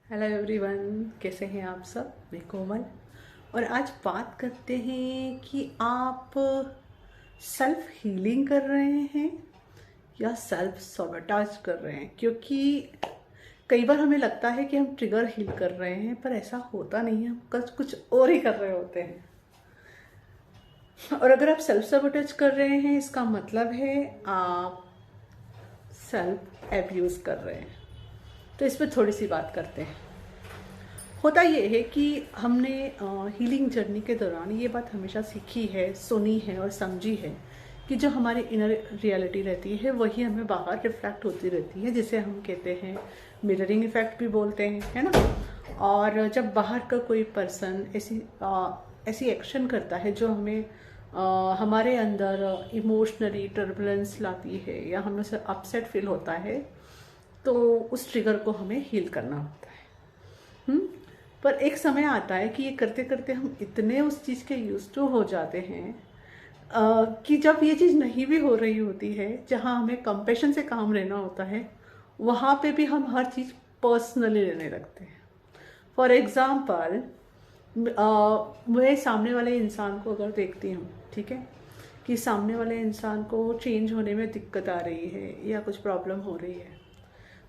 Hello everyone, कैसे हैं आप सब। मैं कोमल और आज बात करते हैं कि आप सेल्फ हीलिंग कर रहे हैं या सेल्फ सैबोटेज कर रहे हैं। क्योंकि कई बार हमें लगता है कि हम ट्रिगर हील कर रहे हैं, पर ऐसा होता नहीं है। हम कुछ और ही कर रहे होते हैं। और अगर आप सेल्फ सैबोटेज कर रहे हैं, इसका मतलब है आप सेल्फ एब्यूज़ कर रहे हैं। तो इस पर थोड़ी सी बात करते हैं। होता ये है कि हमने हीलिंग जर्नी के दौरान ये बात हमेशा सीखी है, सुनी है और समझी है कि जो हमारी इनर रियलिटी रहती है वही हमें बाहर रिफ्लेक्ट होती रहती है, जिसे हम कहते हैं मिररिंग इफेक्ट भी बोलते हैं, है ना। और जब बाहर का कोई पर्सन ऐसी एक्शन करता है जो हमें हमारे अंदर इमोशनली टर्बुलेंस लाती है या हमें से अपसेट फील होता है, तो उस ट्रिगर को हमें हील करना होता है। पर एक समय आता है कि ये करते करते हम इतने उस चीज़ के यूज टू हो जाते हैं कि जब ये चीज़ नहीं भी हो रही होती है, जहाँ हमें कंपैशन से काम लेना होता है, वहाँ पे भी हम हर चीज़ पर्सनली लेने लगते हैं। फॉर एग्ज़ाम्पल, मैं सामने वाले इंसान को अगर देखती हूँ, ठीक है, कि सामने वाले इंसान को चेंज होने में दिक्कत आ रही है या कुछ प्रॉब्लम हो रही है,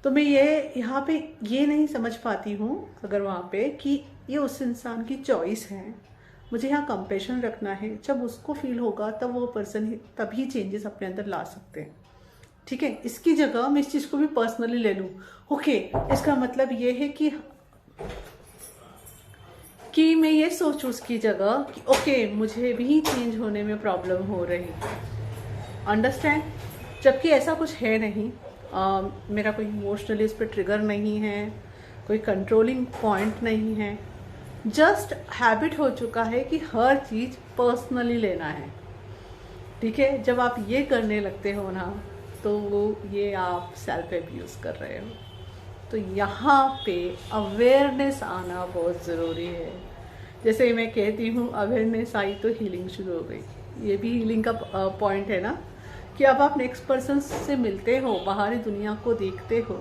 तो मैं ये यहाँ पे ये नहीं समझ पाती हूँ अगर वहाँ पे कि ये उस इंसान की चॉइस है। मुझे यहाँ कंपेशन रखना है। जब उसको फील होगा तब वो पर्सन तभी चेंजेस अपने अंदर ला सकते हैं, ठीक है। इसकी जगह मैं इस चीज़ को भी पर्सनली ले लूँ, ओके, इसका मतलब ये है कि मैं ये सोचूँ उसकी जगह कि ओके, मुझे भी चेंज होने में प्रॉब्लम हो रही, अंडरस्टैंड। जबकि ऐसा कुछ है नहीं। मेरा कोई इमोशनली इस पर ट्रिगर नहीं है, कोई कंट्रोलिंग पॉइंट नहीं है। जस्ट हैबिट हो चुका है कि हर चीज़ पर्सनली लेना है, ठीक है। जब आप ये करने लगते हो ना, तो ये आप सेल्फ एब्यूज़ कर रहे हो। तो यहाँ पे अवेयरनेस आना बहुत ज़रूरी है। जैसे मैं कहती हूँ, अवेयरनेस आई तो हीलिंग शुरू हो गई। ये भी हीलिंग का पॉइंट है ना, कि अब आप नेक्स्ट पर्सन से मिलते हो, बाहरी दुनिया को देखते हो,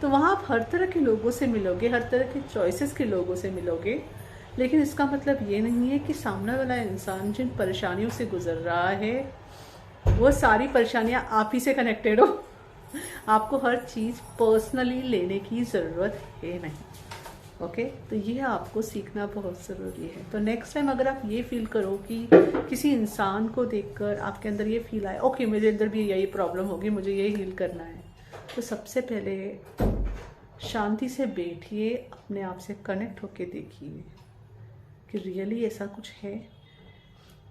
तो वहाँ आप हर तरह के लोगों से मिलोगे, हर तरह के चॉइसेस के लोगों से मिलोगे। लेकिन इसका मतलब ये नहीं है कि सामने वाला इंसान जिन परेशानियों से गुजर रहा है वो सारी परेशानियाँ आप ही से कनेक्टेड हो। आपको हर चीज़ पर्सनली लेने की ज़रूरत है नहीं, ओके। तो ये आपको सीखना बहुत ज़रूरी है। तो नेक्स्ट टाइम अगर आप ये फील करो कि किसी इंसान को देखकर आपके अंदर ये फील आए, ओके, मेरे अंदर भी यही प्रॉब्लम होगी, मुझे ये हील करना है, तो सबसे पहले शांति से बैठिए, अपने आप से कनेक्ट होके देखिए कि रियली ऐसा कुछ है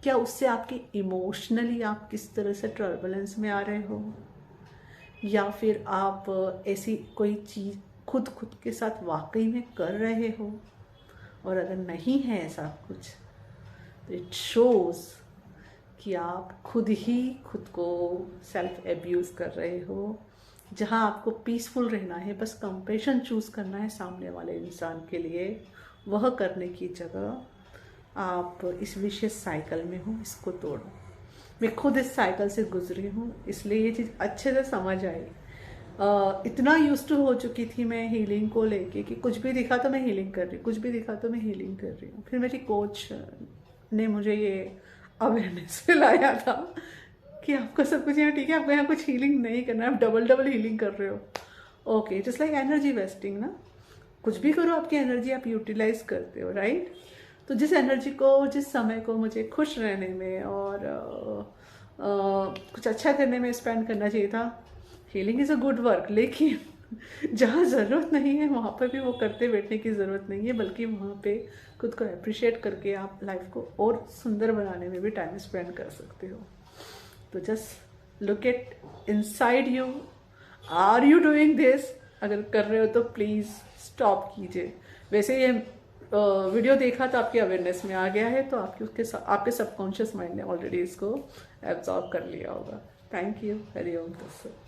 क्या। उससे आपकी इमोशनली आप किस तरह से टर्बुलेंस में आ रहे हो, या फिर आप ऐसी कोई चीज़ खुद के साथ वाकई में कर रहे हो। और अगर नहीं है ऐसा कुछ, तो इट शोज़ कि आप खुद ही खुद को सेल्फ एब्यूज़ कर रहे हो। जहाँ आपको पीसफुल रहना है, बस कंपैशन चूज़ करना है सामने वाले इंसान के लिए, वह करने की जगह आप इस विशेष साइकिल में हो। इसको तोड़ो। मैं खुद इस साइकिल से गुजरी हूँ, इसलिए ये चीज़ अच्छे से समझ आई। इतना यूज टू हो चुकी थी मैं हीलिंग को लेके कि कुछ भी दिखा तो मैं हीलिंग कर रही हूँ, कुछ भी दिखा तो मैं हीलिंग कर रही हूँ। फिर मेरी कोच ने मुझे ये अवेयरनेस फैलाया था कि आपका सब कुछ यहाँ ठीक है, आपको यहाँ कुछ हीलिंग नहीं करना है, आप डबल हीलिंग कर रहे हो। Okay, just like energy wasting ना, कुछ भी करो, आपकी एनर्जी आप यूटिलाइज करते हो, राइट। तो जिस एनर्जी को, जिस समय को मुझे खुश रहने में और कुछ अच्छा करने में स्पेंड करना चाहिए था, healing is a good work, लेकिन जहाँ ज़रूरत नहीं है वहाँ पर भी वो करते बैठने की ज़रूरत नहीं है, बल्कि वहाँ पे खुद को अप्रिशिएट करके आप लाइफ को और सुंदर बनाने में भी टाइम स्पेंड कर सकते हो। तो just look at inside you, are you doing this. अगर कर रहे हो तो प्लीज़ स्टॉप कीजिए। वैसे ये वीडियो देखा तो आपकी अवेयरनेस में आ गया है, तो आपके सबकॉन्शियस माइंड ने ऑलरेडी इसको एब्जॉर्ब कर लिया होगा। Thank you. हरि ओम तत्सत।